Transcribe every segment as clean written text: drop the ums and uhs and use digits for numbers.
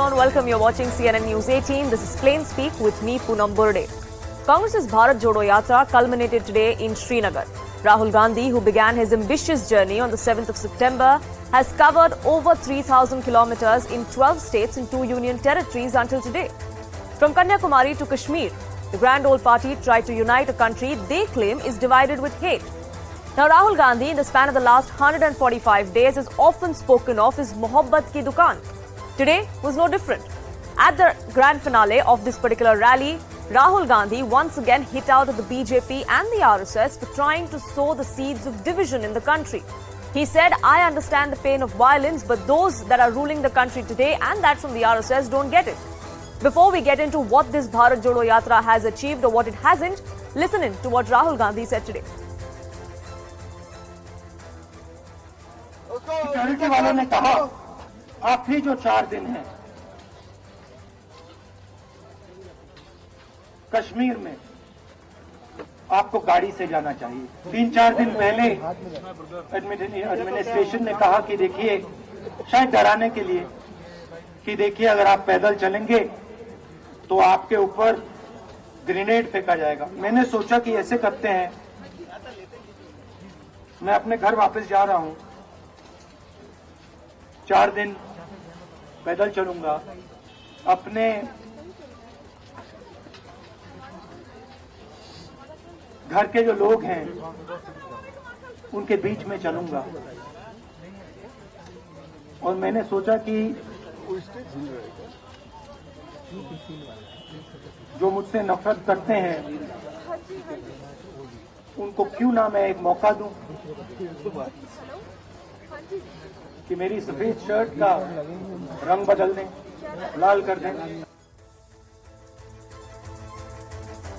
afternoon. Welcome. You're watching CNN News 18. This is PlainSpeak with me, Poonam Burde. Congress's Bharat Jodo Yatra culminated today in Srinagar. Rahul Gandhi, who began his ambitious journey on the 7th of September, has covered over 3,000 kilometers in 12 states and 2 union territories until today. From Kanyakumari to Kashmir, the Grand Old Party tried to unite a country they claim is divided with hate. Now, Rahul Gandhi, in the span of the last 145 days, has often spoken of his Mohabbat ki Dukaan. Today was no different. At the grand finale of this particular rally, Rahul Gandhi once again hit out at the BJP and the RSS for trying to sow the seeds of division in the country. He said, I understand the pain of violence, but those that are ruling the country today and that from the RSS don't get it. Before we get into what this Bharat Jodo Yatra has achieved or what it hasn't, listen in to what Rahul Gandhi said today. Security वालों ने कहा आखिरी जो 4 दिन हैं कश्मीर में आपको गाड़ी से जाना चाहिए। 3-4 दिन पहले एडमिनिस्ट्रेशन ने कहा कि देखिए, शायद डराने के लिए कि देखिए अगर आप पैदल चलेंगे तो आपके ऊपर ग्रेनेड फेंका जाएगा। मैंने सोचा कि ऐसे करते हैं, मैं अपने घर वापस जा रहा हूं, 4 दिन पैदल चलूंगा, अपने घर के जो लोग हैं उनके बीच में चलूंगा। और मैंने सोचा कि जो मुझसे नफरत करते हैं उनको क्यों ना मैं एक मौका दूं कि मेरी सफेद शर्ट का रंग बदल दें, लाल कर दें।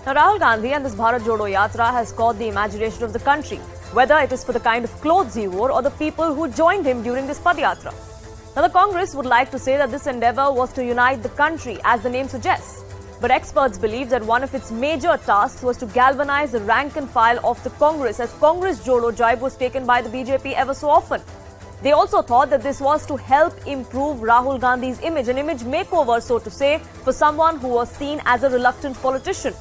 Now, Rahul Gandhi and this Bharat Jodo Yatra has caught the imagination of the country, whether it is for the kind of clothes he wore or the people who joined him during this Padyatra. Now, the Congress would like to say that this endeavour was to unite the country, as the name suggests. But experts believe that one of its major tasks was to galvanize the rank and file of the Congress, as Congress Jodo jibe was taken by the BJP ever so often. They also thought that this was to help improve Rahul Gandhi's image, an image makeover, so to say, for someone who was seen as a reluctant politician.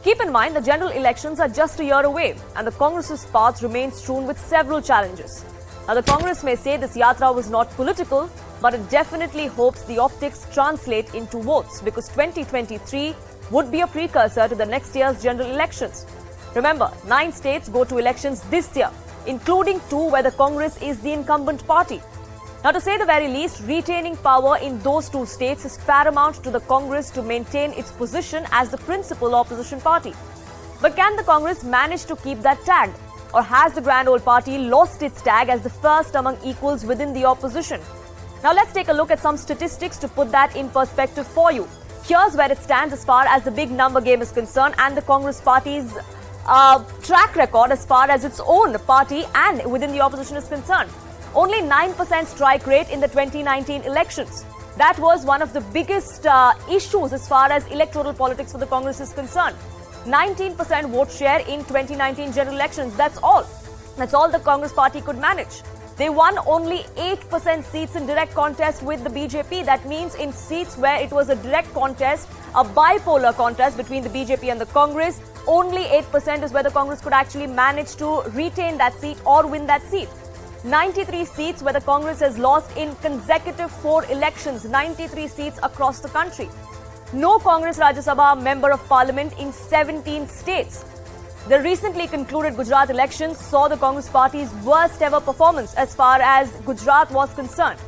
Keep in mind, the general elections are just a year away, and the Congress's path remains strewn with several challenges. Now, the Congress may say this yatra was not political, but it definitely hopes the optics translate into votes, because 2023 would be a precursor to the next year's general elections. Remember, 9 states go to elections this year, including 2 where the Congress is the incumbent party. Now, to say the very least, retaining power in those 2 states is paramount to the Congress to maintain its position as the principal opposition party. But can the Congress manage to keep that tag? Or has the Grand Old Party lost its tag as the first among equals within the opposition? Now, let's take a look at some statistics to put that in perspective for you. Here's where it stands as far as the big number game is concerned and the Congress party's track record as far as its own party and within the opposition is concerned. Only 9% strike rate in the 2019 elections. That was one of the biggest issues as far as electoral politics for the Congress is concerned. 19% vote share in 2019 general elections. That's all. That's all the Congress party could manage. They won only 8% seats in direct contest with the BJP. That means in seats where it was a direct contest, a bipolar contest between the BJP and the Congress, only 8% is where the Congress could actually manage to retain that seat or win that seat. 93 seats where the Congress has lost in consecutive 4 elections, 93 seats across the country. No Congress Rajya Sabha member of parliament in 17 states. The recently concluded Gujarat elections saw the Congress party's worst ever performance as far as Gujarat was concerned.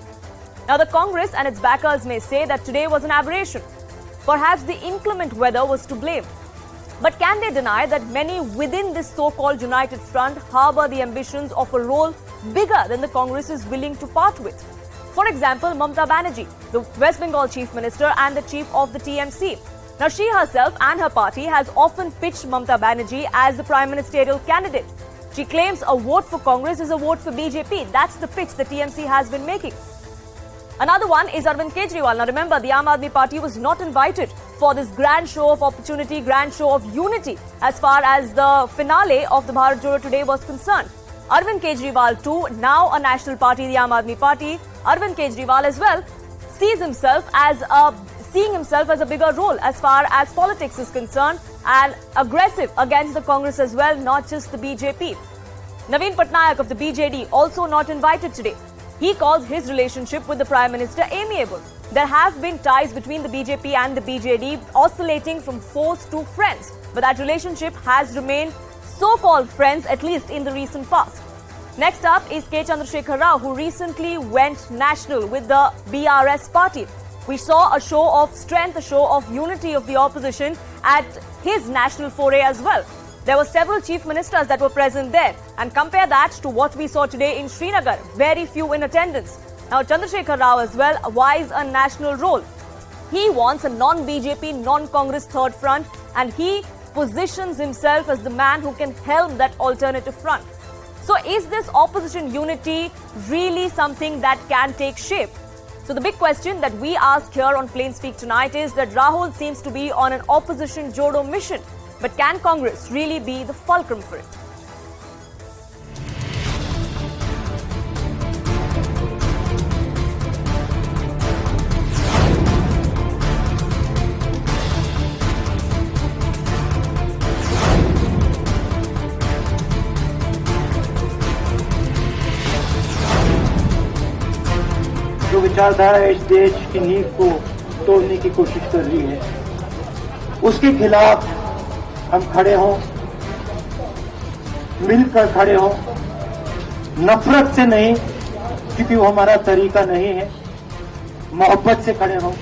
Now, the Congress and its backers may say that today was an aberration. Perhaps the inclement weather was to blame. But can they deny that many within this so-called united front harbour the ambitions of a role bigger than the Congress is willing to part with? For example, Mamata Banerjee, the West Bengal Chief Minister and the chief of the TMC. Now, she herself and her party has often pitched Mamata Banerjee as the prime ministerial candidate. She claims a vote for Congress is a vote for BJP. That's the pitch the TMC has been making. Another one is Arvind Kejriwal. Now, remember, the Aam Aadmi Party was not invited for this grand show of opportunity, grand show of unity as far as the finale of the Bharat Jodo today was concerned. Arvind Kejriwal too, now a national party, the Aam Aadmi Party, Arvind Kejriwal as well, seeing himself as a bigger role as far as politics is concerned, and aggressive against the Congress as well, not just the BJP. Naveen Patnaik of the BJD also not invited today. He calls his relationship with the Prime Minister amiable. There have been ties between the BJP and the BJD oscillating from foes to friends, but that relationship has remained so-called friends, at least in the recent past. Next up is K. Chandrasekhar Rao, who recently went national with the BRS party. We saw a show of strength, a show of unity of the opposition at his national foray as well. There were several chief ministers that were present there, and compare that to what we saw today in Srinagar, very few in attendance. Now Chandrasekhar Rao as well wise a national role. He wants a non-BJP, non-Congress third front, and he positions himself as the man who can helm that alternative front. So is this opposition unity really something that can take shape? So the big question that we ask here on PlainSpeak tonight is that Rahul seems to be on an opposition Jodo mission. But can Congress really be the fulcrum for it? जो विचारधारा इस देश की नींव को तोड़ने की कोशिश कर रही है, उसके खिलाफ हम खड़े हों, मिलकर खड़े हों, नफरत से नहीं, क्योंकि वो हमारा तरीका नहीं है, मोहब्बत से खड़े हों।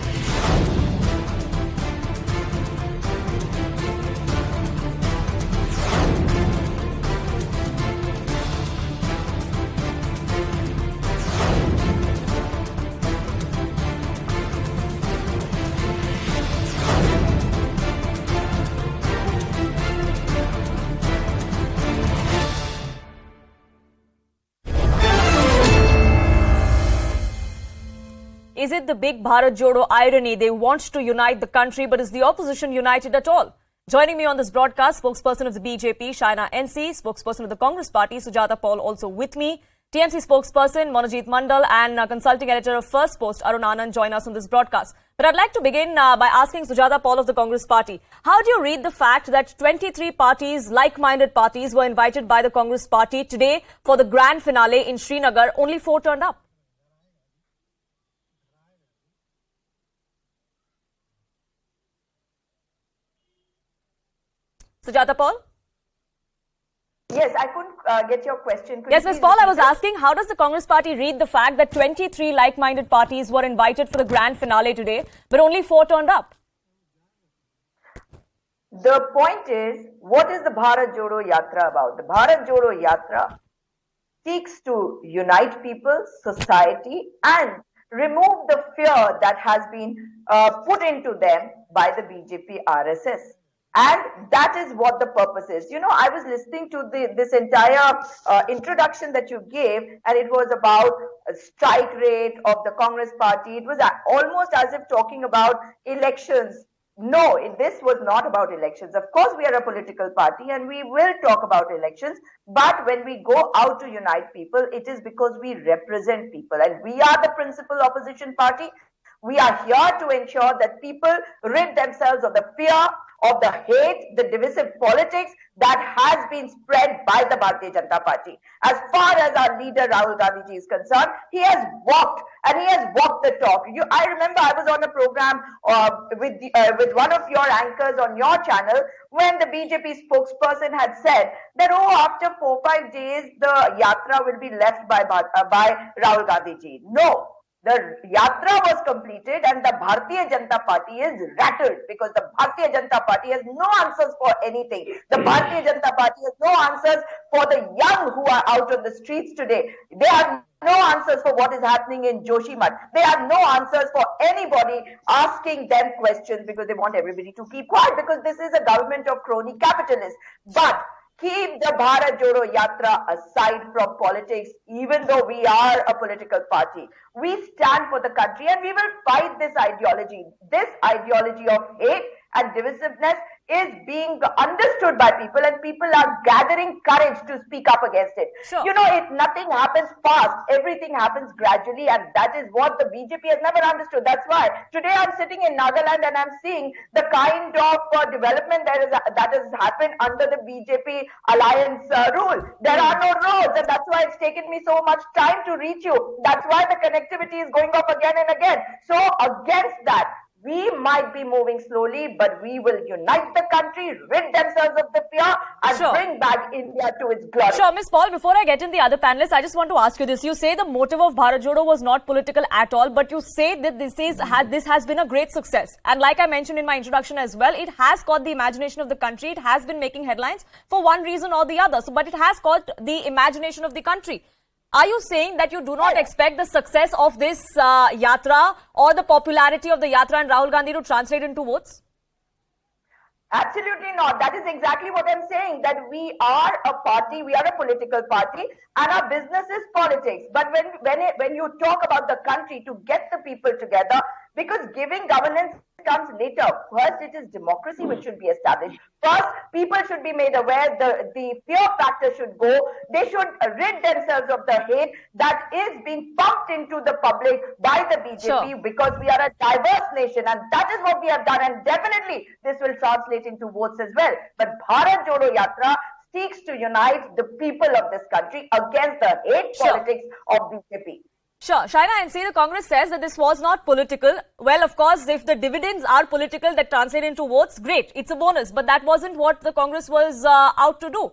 Is it the big Bharat Jodo irony? They want to unite the country, but is the opposition united at all? Joining me on this broadcast, spokesperson of the BJP, Shaina NC, spokesperson of the Congress Party, Sujata Paul, also with me. TMC spokesperson, Monojit Mandal, and consulting editor of First Post, Arun Anand, join us on this broadcast. But I'd like to begin by asking Sujata Paul of the Congress Party, how do you read the fact that 23 parties, like-minded parties, were invited by the Congress Party today for the grand finale in Srinagar, only 4 turned up? Sujata Paul? Yes, I couldn't get your question. Yes, Ms. Paul, I was asking, how does the Congress Party read the fact that 23 like-minded parties were invited for the grand finale today, but only 4 turned up? The point is, what is the Bharat Jodo Yatra about? The Bharat Jodo Yatra seeks to unite people, society, and remove the fear that has been put into them by the BJP RSS. And that is what the purpose is. You know, I was listening to this entire introduction that you gave, and it was about a strike rate of the Congress Party. It was almost as if talking about elections. No, this was not about elections. Of course, we are a political party and we will talk about elections. But when we go out to unite people, it is because we represent people. And we are the principal opposition party. We are here to ensure that people rid themselves of the fear, of the hate, the divisive politics that has been spread by the Bharatiya Janata Party. As far as our leader Rahul Gandhi is concerned, he has walked the talk. I remember I was on a program with one of your anchors on your channel when the BJP spokesperson had said that, after 4-5 days, the yatra will be left by Rahul Gandhi ji. No. The yatra was completed and the Bharatiya Janata Party is rattled because the Bharatiya Janata Party has no answers for anything. The Bharatiya Janata Party has no answers for the young who are out on the streets today. They have no answers for what is happening in Joshimath. They have no answers for anybody asking them questions because they want everybody to keep quiet because this is a government of crony capitalists. But keep the Bharat Jodo Yatra aside from politics, even though we are a political party. We stand for the country and we will fight this ideology. This ideology of hate and divisiveness is being understood by people, and people are gathering courage to speak up against it. Sure. Nothing happens fast, everything happens gradually, and that is what the BJP has never understood. That's why today I'm sitting in Nagaland and I'm seeing the kind of development that has happened under the BJP alliance rule. There are no roads, and that's why it's taken me so much time to reach you. That's why the connectivity is going off again and again. So against that, we might be moving slowly, but we will unite the country, rid themselves of the fear, and bring back India to its glory. Sure, Ms. Paul, before I get in the other panelists, I just want to ask you this. You say the motive of Bharat Jodo was not political at all, but you say that this has been a great success. And like I mentioned in my introduction as well, it has caught the imagination of the country. It has been making headlines for one reason or the other. But it has caught the imagination of the country. Are you saying that you do not expect the success of this Yatra or the popularity of the Yatra and Rahul Gandhi to translate into votes? Absolutely not. That is exactly what I'm saying, that we are a party, we are a political party, and our business is politics. But when you talk about the country, to get the people together, because giving governance comes later. First, it is democracy which should be established. First, people should be made aware, the fear factor should go. They should rid themselves of the hate that is being pumped into the public by the BJP, because we are a diverse nation, and that is what we have done, and definitely this will translate into votes as well. But Bharat Jodo Yatra seeks to unite the people of this country against the hate politics of BJP. Sure. Shaina, and see, the Congress says that this was not political. Well, of course, if the dividends are political that translate into votes, great. It's a bonus. But that wasn't what the Congress was out to do.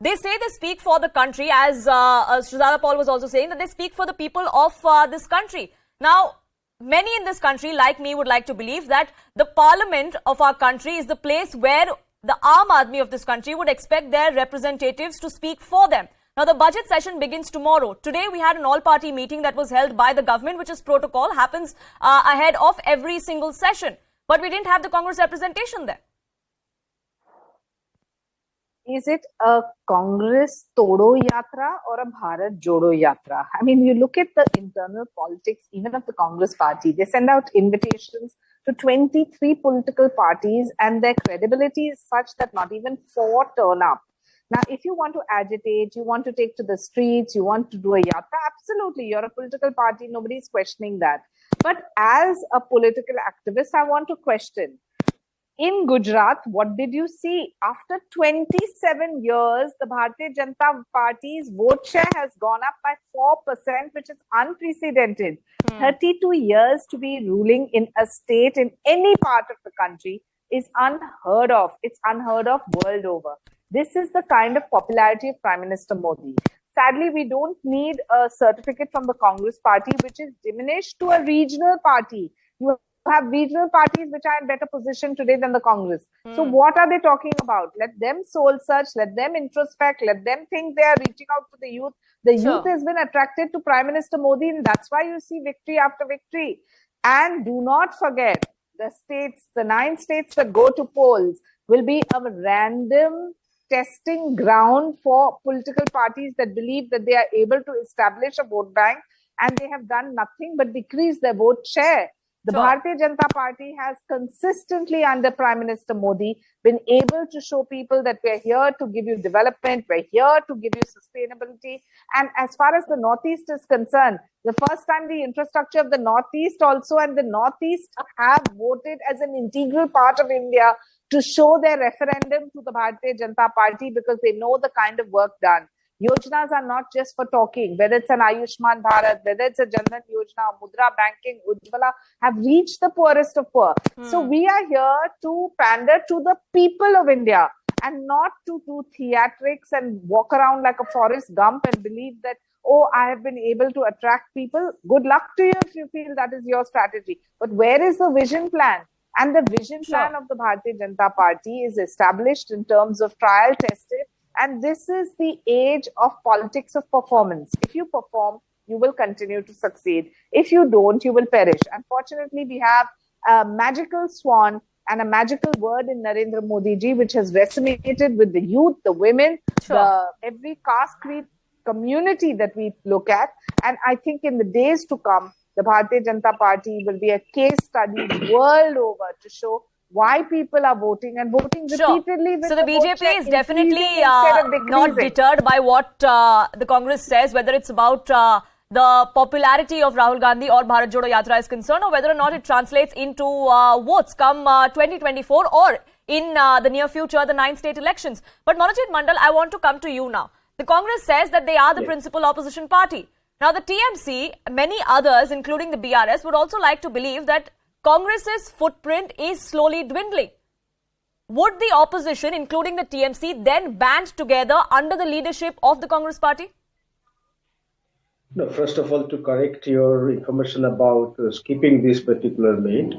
They say they speak for the country, as Shazada Paul was also saying, that they speak for the people of this country. Now, many in this country, like me, would like to believe that the parliament of our country is the place where the Aam Aadmi of this country would expect their representatives to speak for them. Now, the budget session begins tomorrow. Today, we had an all-party meeting that was held by the government, which is protocol, happens ahead of every single session. But we didn't have the Congress representation there. Is it a Congress Todo Yatra or a Bharat Jodo Yatra? I mean, you look at the internal politics, even of the Congress party, they send out invitations to 23 political parties, and their credibility is such that not even 4 turn up. Now, if you want to agitate, you want to take to the streets, you want to do a yatra, absolutely, you're a political party, nobody's questioning that. But as a political activist, I want to question. In Gujarat, what did you see? After 27 years, the Bharatiya Janata Party's vote share has gone up by 4%, which is unprecedented. 32 years to be ruling in a state in any part of the country is unheard of. It's unheard of world over. This is the kind of popularity of Prime Minister Modi. Sadly, we don't need a certificate from the Congress party, which is diminished to a regional party. You have regional parties which are in better position today than the Congress. So what are they talking about? Let them soul search, let them introspect, let them think they are reaching out to the youth. The youth has been attracted to Prime Minister Modi, and that's why you see victory after victory. And do not forget, the states, the 9 states that go to polls will be a random testing ground for political parties that believe that they are able to establish a vote bank, and they have done nothing but decrease their vote share. The Bharatiya Janata Party has consistently, under Prime Minister Modi, been able to show people that we're here to give you development, we're here to give you sustainability. And as far as the Northeast is concerned, the first time the infrastructure of the Northeast also, and the Northeast have voted as an integral part of India to show their referendum to the Bharatiya Janata Party, because they know the kind of work done. Yojanas are not just for talking, whether it's an Ayushman Bharat, whether it's a Jan Dhan Yojana, Mudra Banking, Ujjwala, have reached the poorest of poor. So we are here to pander to the people of India, and not to do theatrics and walk around like a Forrest Gump and believe that, oh, I have been able to attract people. Good luck to you if you feel that is your strategy. But where is the vision plan? And the vision plan of the Bharatiya Janata Party is established in terms of trial tested. And this is the age of politics of performance. If you perform, you will continue to succeed. If you don't, you will perish. Unfortunately, we have a magical swan and a magical word in Narendra Modi ji, which has resonated with the youth, the women, every caste, creed, community that we look at. And I think in the days to come, the Bharatiya Janata Party will be a case study world over to show why people are voting and voting repeatedly. With So the vote BJP share is definitely instead of not decreasing. deterred by what the Congress says, whether it's about the popularity of Rahul Gandhi or Bharat Jodo Yatra is concerned, or whether or not it translates into votes come 2024 or in the near future, the 9 state elections. But Monojit Mandal, I want to come to you now. The Congress says that they are the principal opposition party. Now, the TMC, many others, including the BRS, would also like to believe that Congress's footprint is slowly dwindling. Would the opposition, including the TMC, then band together under the leadership of the Congress party? No, first of all, to correct your information about skipping this particular meet,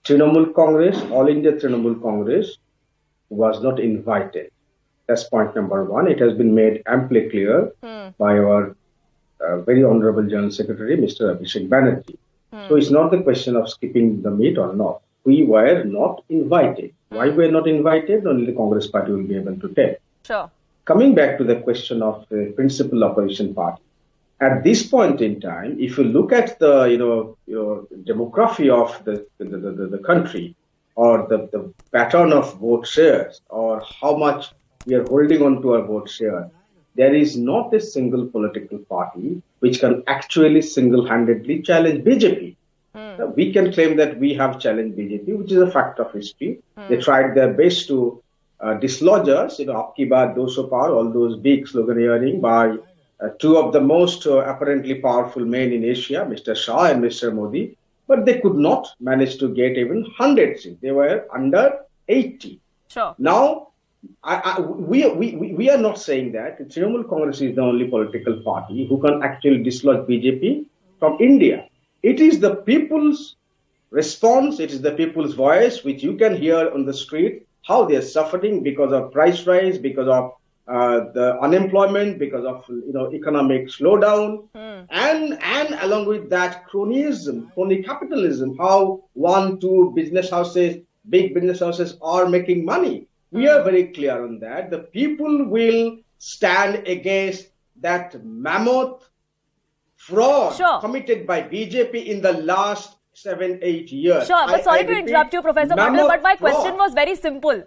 Trinamool Congress, All India Trinamool Congress was not invited. That's point number one. It has been made amply clear by our very honorable General Secretary, Mr. Abhishek Banerjee. So it's not the question of skipping the meet or not. We were not invited. Why we were not invited? Only the Congress party will be able to tell. Sure. Coming back to the question of the principal opposition party, at this point in time, if you look at the demography of the country, or the pattern of vote shares, or how much we are holding on to our vote share, there is not a single political party which can actually single-handedly challenge BJP. We can claim that we have challenged BJP, which is a fact of history. They tried their best to dislodge us, Apki Baat, Doso Par, all those big sloganeering by two of the most apparently powerful men in Asia, Mr. Shah and Mr. Modi, but they could not manage to get even 100 seats. They were under 80. Sure. Now, we are not saying that Trinamool Congress is the only political party who can actually dislodge BJP from India. It is the people's response, it is the people's voice, which you can hear on the street, how they are suffering because of price rise, because of the unemployment, because of economic slowdown, and along with that cronyism, crony capitalism, how big business houses are making money. We are very clear on that. The people will stand against that mammoth fraud committed by BJP in the last 7-8 years. Sure, but sorry to interrupt you, Professor Mandal, but my question was very simple.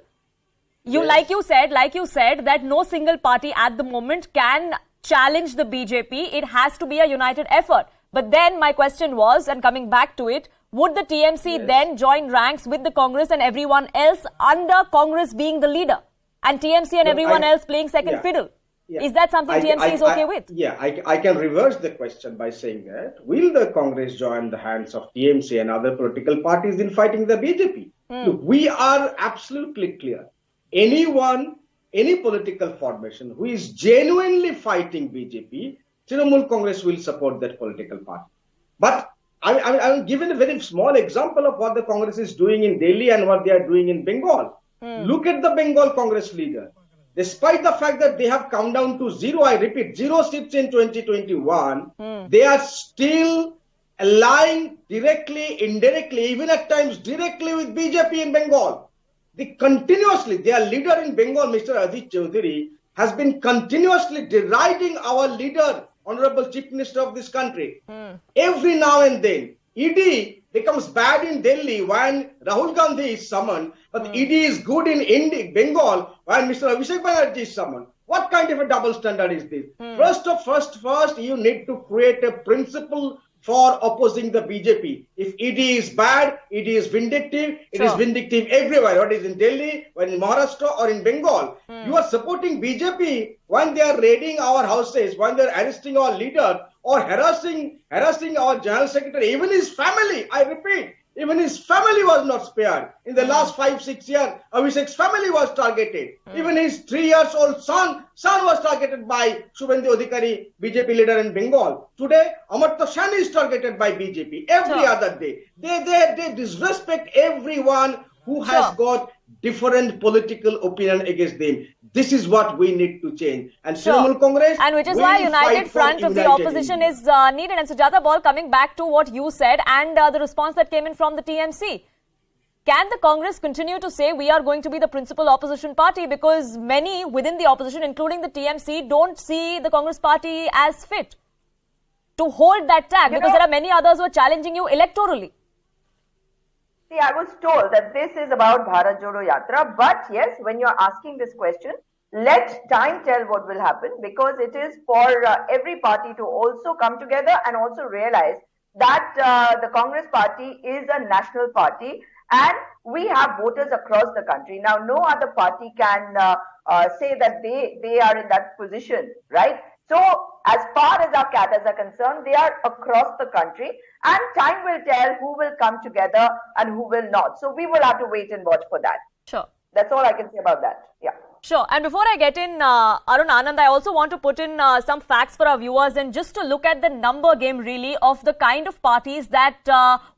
Like you said that no single party at the moment can challenge the BJP. It has to be a united effort. But then my question was, and coming back to it, would the TMC then join ranks with the Congress and everyone else under Congress being the leader, and TMC and everyone else playing second fiddle? Is that something TMC is okay with? I can reverse the question by saying that, will the Congress join the hands of TMC and other political parties in fighting the BJP? Look, we are absolutely clear. Any political formation who is genuinely fighting BJP, Trinamool Congress will support that political party. But I'm giving a very small example of what the Congress is doing in Delhi and what they are doing in Bengal. Look at the Bengal Congress leader. Despite the fact that they have come down to 0, I repeat, 0 seats in 2021, they are still aligning directly, indirectly, even at times directly with BJP in Bengal. Their leader in Bengal, Mr. Ajit Chaudhary, has been continuously deriding our leader, Honorable Chief Minister of this country. Every now and then, ED becomes bad in Delhi when Rahul Gandhi is summoned, but ED is good in Bengal when Mr. Abhishek Banerjee is summoned. What kind of a double standard is this? First, you need to create a principle for opposing the BJP. If ED is bad, ED is vindictive. It is vindictive everywhere. What is in Delhi, when in Maharashtra or in Bengal. You are supporting BJP when they are raiding our houses, when they are arresting our leader or harassing our General Secretary, even his family. I repeat, even his family was not spared. In the last 5-6 years, Abhishek's family was targeted. Even his 3-year-old son was targeted by Shubhendu Adhikari, BJP leader in Bengal. Today, Amartya Sen is targeted by BJP every other day. They disrespect everyone who has got different political opinion against them. This is what we need to change. And Trinamool Congress, and which is why united front of the opposition is needed. And Sujata Ball, coming back to what you said and the response that came in from the TMC. Can the Congress continue to say we are going to be the principal opposition party, because many within the opposition, including the TMC, don't see the Congress party as fit to hold that tag, because there are many others who are challenging you electorally? See, I was told that this is about Bharat Jodo Yatra, but yes, when you're asking this question, let time tell what will happen, because it is for every party to also come together and also realize that the Congress party is a national party and we have voters across the country. Now, no other party can say that they are in that position, right? So, as far as our cadres are concerned, they are across the country, and time will tell who will come together and who will not. So, we will have to wait and watch for that. Sure. That's all I can say about that. Yeah. Sure. And before I get in, Arun Anand, I also want to put in some facts for our viewers and just to look at the number game really of the kind of parties that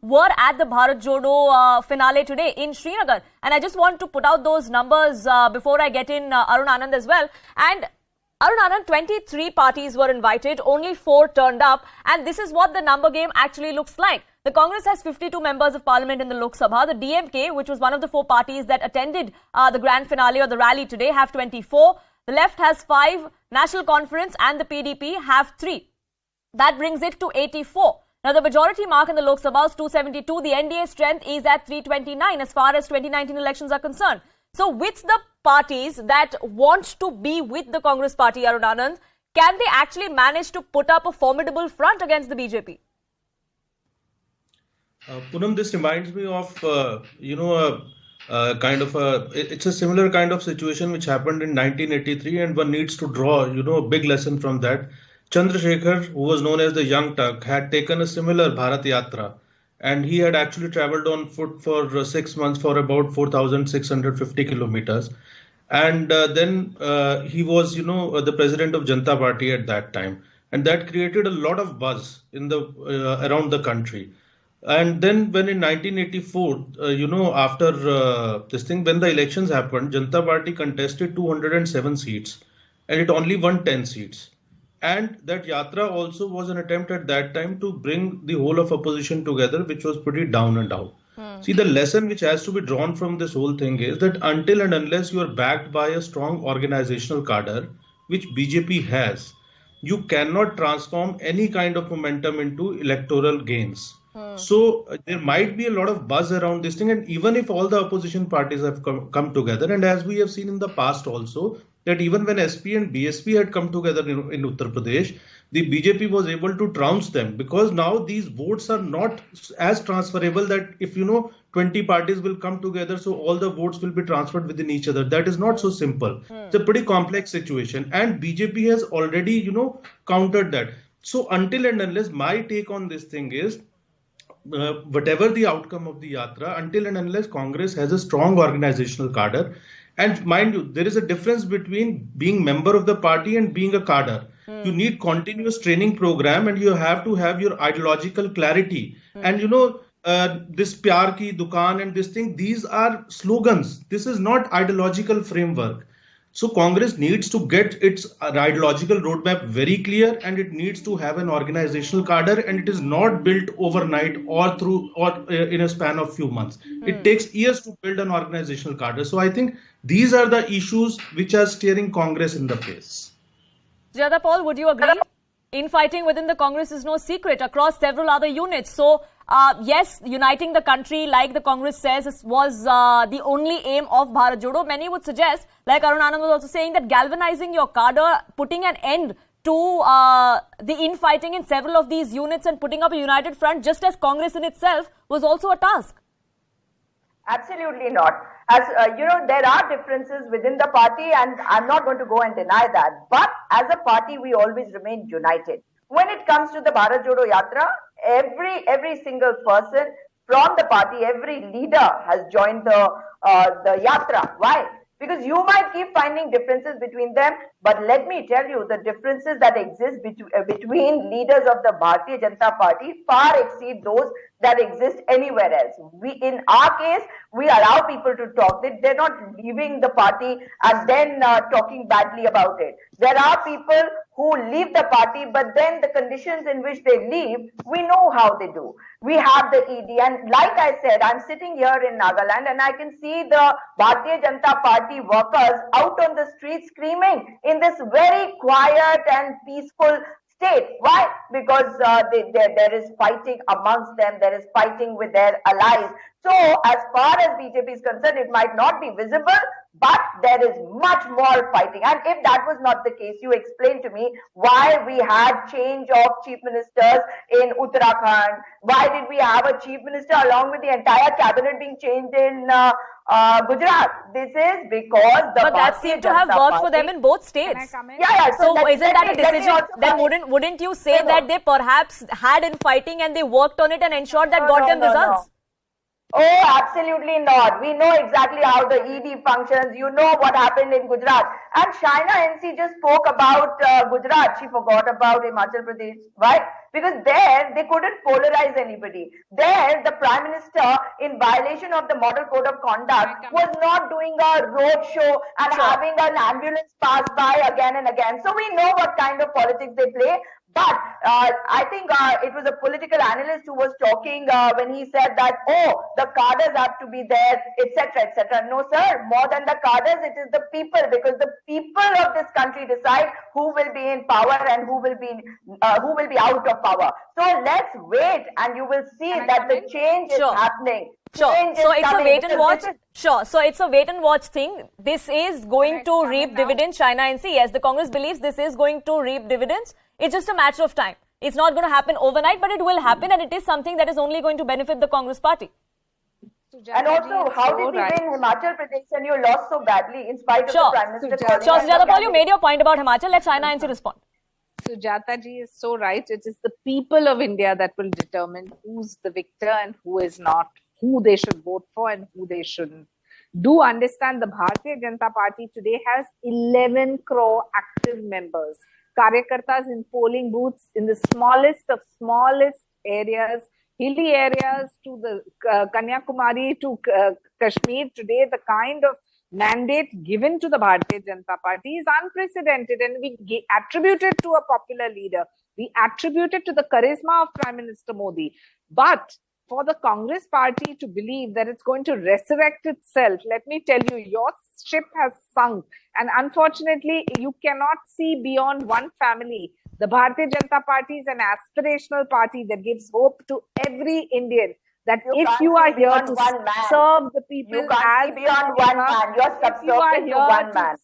were at the Bharat Jodo finale today in Srinagar. And I just want to put out those numbers before I get in Arun Anand as well. And Arun Anand, 23 parties were invited, only 4 turned up, and this is what the number game actually looks like. The Congress has 52 members of parliament in the Lok Sabha. The DMK, which was one of the 4 parties that attended the grand finale or the rally today, have 24. The left has 5. National Conference and the PDP have 3. That brings it to 84. Now, the majority mark in the Lok Sabha is 272. The NDA strength is at 329 as far as 2019 elections are concerned. So, with the parties that want to be with the Congress party, Arun Anand, can they actually manage to put up a formidable front against the BJP? Poonam, this reminds me of, it's a similar kind of situation which happened in 1983, and one needs to draw, a big lesson from that. Chandrasekhar, who was known as the Young Turk, had taken a similar Bharat Yatra, and he had actually traveled on foot for 6 months for about 4,650 kilometers. And then he was, the president of Janata Party at that time. And that created a lot of buzz in the around the country. And then when in 1984, after when the elections happened, Janata Party contested 207 seats and it only won 10 seats. And that Yatra also was an attempt at that time to bring the whole of opposition together, which was pretty down and out. See, the lesson which has to be drawn from this whole thing is that until and unless you are backed by a strong organizational cadre, which BJP has, you cannot transform any kind of momentum into electoral gains. So there might be a lot of buzz around this thing, and even if all the opposition parties have come together, and as we have seen in the past also, that even when SP and BSP had come together in Uttar Pradesh, the BJP was able to trounce them, because now these votes are not as transferable that if 20 parties will come together, so all the votes will be transferred within each other. That is not so simple. It's a pretty complex situation, and BJP has already countered that. So until and unless, my take on this thing is, whatever the outcome of the Yatra, until and unless Congress has a strong organizational cadre, and mind you, there is a difference between being member of the party and being a cadre. You need continuous training program, and you have to have your ideological clarity. And this pyar ki dukaan and this thing, these are slogans. This is not ideological framework. So Congress needs to get its ideological roadmap very clear, and it needs to have an organizational cadre, and it is not built overnight or in a span of few months. It takes years to build an organizational cadre. So I think these are the issues which are steering Congress in the place. Jada Paul, would you agree? Infighting within the Congress is no secret across several other units. So, yes, uniting the country, like the Congress says, was the only aim of Bharat Jodo. Many would suggest, like Arun Anand was also saying, that galvanizing your cadre, putting an end to the infighting in several of these units and putting up a united front, just as Congress in itself, was also a task. Absolutely not. As there are differences within the party, and I'm not going to go and deny that. But as a party, we always remain united. When it comes to the Bharat Jodo Yatra, every single person from the party, every leader has joined the Yatra. Why? Because you might keep finding differences between them, but let me tell you, the differences that exist between leaders of the Bharatiya Janata Party far exceed those that exist anywhere else. In our case, we allow people to talk. They're not leaving the party and then talking badly about it. There are people who leave the party, but then the conditions in which they leave, we know how they do. We have the ED, and like I said, I'm sitting here in Nagaland and I can see the Bharatiya Janata Party workers out on the streets screaming in this very quiet and peaceful state. Why? Because there is fighting amongst them, there is fighting with their allies. So as far as BJP is concerned, it might not be visible, but there is much more fighting. And if that was not the case, you explain to me why we had change of chief ministers in Uttarakhand. Why did we have a chief minister along with the entire cabinet being changed in Gujarat? This is because the But that seemed to have worked for them in both states. Yeah. So isn't that a decision? Then wouldn't wouldn't you say that they perhaps had infighting and they worked on it and ensured that got them results? Oh, absolutely not. We know exactly how the ED functions. You know what happened in Gujarat. And Shaina NC just spoke about Gujarat. She forgot about Himachal Pradesh. Why? Because there, they couldn't polarize anybody. There, the Prime Minister, in violation of the Model Code of Conduct, was not doing a road show and having an ambulance pass by again and again. So we know what kind of politics they play. But I think it was a political analyst who was talking when he said that, oh, the cadres have to be there, etc., etc. No, sir. More than the cadres, it is the people, because the people of this country decide who will be in power and who will be out of power. So let's wait, and you will see that the change is happening. Sure. So it's a wait and watch. Sure. So it's a wait and watch thing. This is going to reap dividends. China NC. Yes, the Congress believes this is going to reap dividends. It's just a matter of time. It's not going to happen overnight, but it will happen, and it is something that is only going to benefit the Congress party. And also, how did we win Himachal Pradesh and you lost so badly in spite of the Prime Minister calling? Sure, Sujata Paul, you made your point about Himachal. Let China NC respond. Sujata ji is so right. It is the people of India that will determine who's the victor and who is not, who they should vote for and who they shouldn't. Do understand the Bharatiya Janata Party today has 11 crore active members. Karyakartas in polling booths in the smallest of smallest areas, hilly areas to the Kanyakumari to Kashmir. Today, the kind of mandate given to the Bharatiya Janata Party is unprecedented, and we attribute it to a popular leader. We attribute it to the charisma of Prime Minister Modi. But for the Congress party to believe that it's going to resurrect itself, let me tell you, your ship has sunk. And unfortunately, you cannot see beyond one family. The Bharatiya Janata Party is an aspirational party that gives hope to every Indian. That if you are here to serve the people, you can't be beyond one man. You're subservient to one man.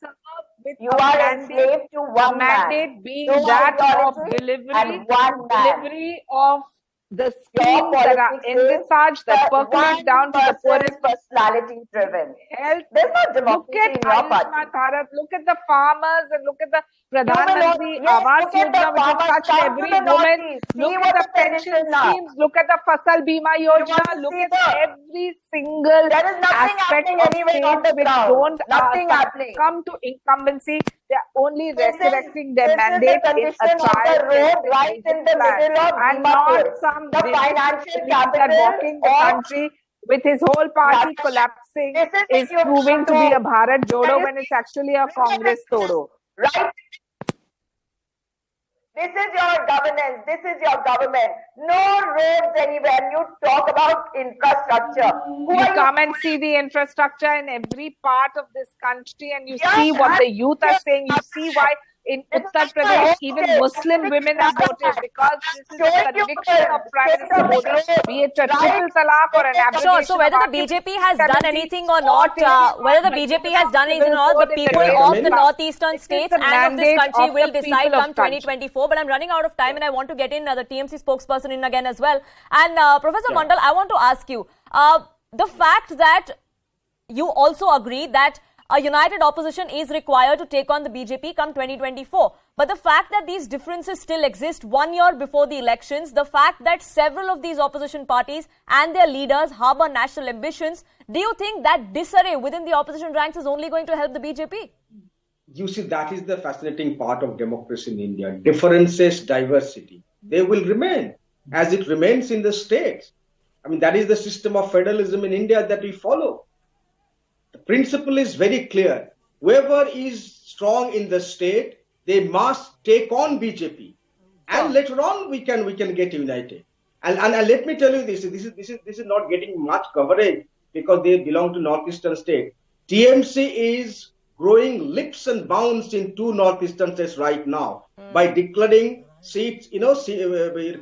You are enslaved to one man. Mandate being that of delivery of the schemes that are envisaged, that percolate down to the poorest. Personality driven. Health. There's no democracy in your party. Bharat. Look at the farmers and look at the Pradhan Mantri Awas Yojana, which has touched every woman. Look at the pension schemes. Look at the Fasal Bima Yojana. Look at every single aspect of states which don't come to incumbency. They're only resurrecting their mandate in a trial right in the middle of and not some the financial capital walking the country with his whole party collapsing is proving to be a Bharat Jodo when it's actually a Congress Todo. Right? This is your governance. This is your government. No roads anywhere. You talk about infrastructure. You come and see the infrastructure in every part of this country, and you see what the youth are saying. You see why in Uttar Pradesh, even Muslim women have voted, because this is a conviction of Prime Minister Modi, be it a triple talaq or an abrogation. Sure, so whether the BJP has done anything or not, the people of the northeastern states and of this country will decide come 2024. But I'm running out of time and I want to get in the TMC spokesperson in again as well. And Professor Mandal, I want to ask you, the fact that you also agree that a united opposition is required to take on the BJP come 2024. But the fact that these differences still exist 1 year before the elections, the fact that several of these opposition parties and their leaders harbor national ambitions, do you think that disarray within the opposition ranks is only going to help the BJP? You see, that is the fascinating part of democracy in India. Differences, diversity. They will remain as it remains in the states. I mean, that is the system of federalism in India that we follow. The principle is very clear. Whoever is strong in the state, they must take on BJP, and later on we can get united. And let me tell you this is not getting much coverage because they belong to northeastern state. TMC is growing leaps and bounds in two northeastern states right now by declaring seats,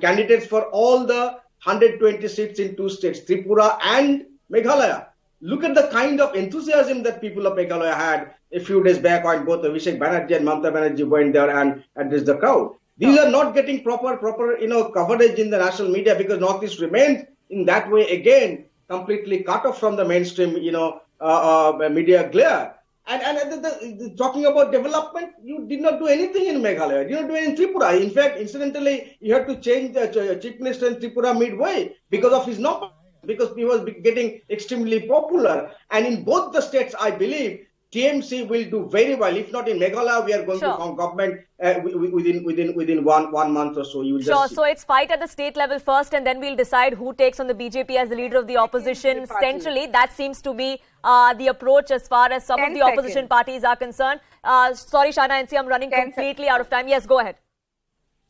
candidates for all the 120 seats in 2 states, Tripura and Meghalaya. Look at the kind of enthusiasm that people of Meghalaya had a few days back when both Abhishek Banerjee and Mamata Banerjee went there and addressed the crowd. These are not getting proper coverage in the national media because Northeast remains in that way again completely cut off from the mainstream media glare. And talking about development, you did not do anything in Meghalaya. You did not do anything in Tripura. In fact, incidentally, you had to change the chief minister in Tripura midway because of his number, because he was getting extremely popular. And in both the states, I believe TMC will do very well. If not in Meghalaya, we are going to form government within one month or so. You will just see. So it's fight at the state level first, and then we'll decide who takes on the BJP as the leader of the opposition. Centrally, that seems to be the approach as far as some of the opposition parties are concerned. Sorry, Shana NC, I'm running completely out of time. Yes, go ahead.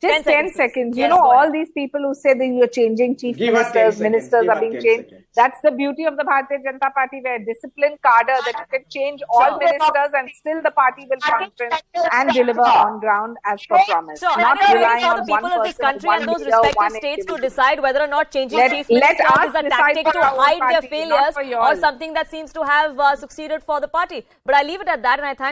Just 10 seconds. Yes, all these people who say that you're changing chief ministers are being changed. That's the beauty of the Bharatiya Janata Party, where disciplined cadre that you can change all ministers and still the party will function and deliver on ground as per promise. Not relying on the people of this country and those respective states to decide whether or not changing chief ministers is a tactic to hide their failures or something that seems to have succeeded for the party. But I leave it at that, and I thank